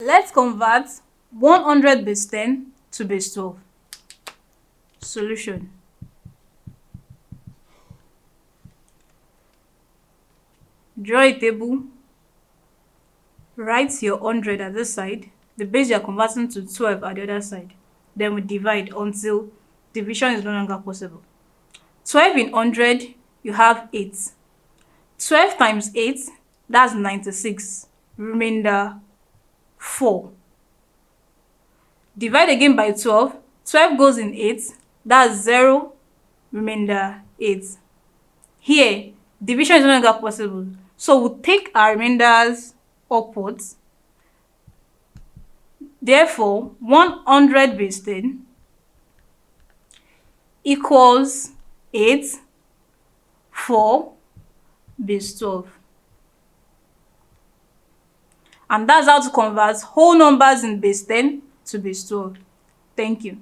Let's convert 100 base 10 to base 12. Solution. Draw a table. Write your 100 at this side. The base you are converting to 12 at the other side. Then we divide until division is no longer possible. 12 in 100, you have 8. 12 times 8, that's 96. Remainder 4. Divide again by 12. 12 goes in 8, that's 0. Remainder 8. Here, division is no longer possible. So we'll take our remainders upwards. Therefore, 100 base 10 equals 8, 4 base 12. And that's how to convert whole numbers in base 10 to base 12. Thank you.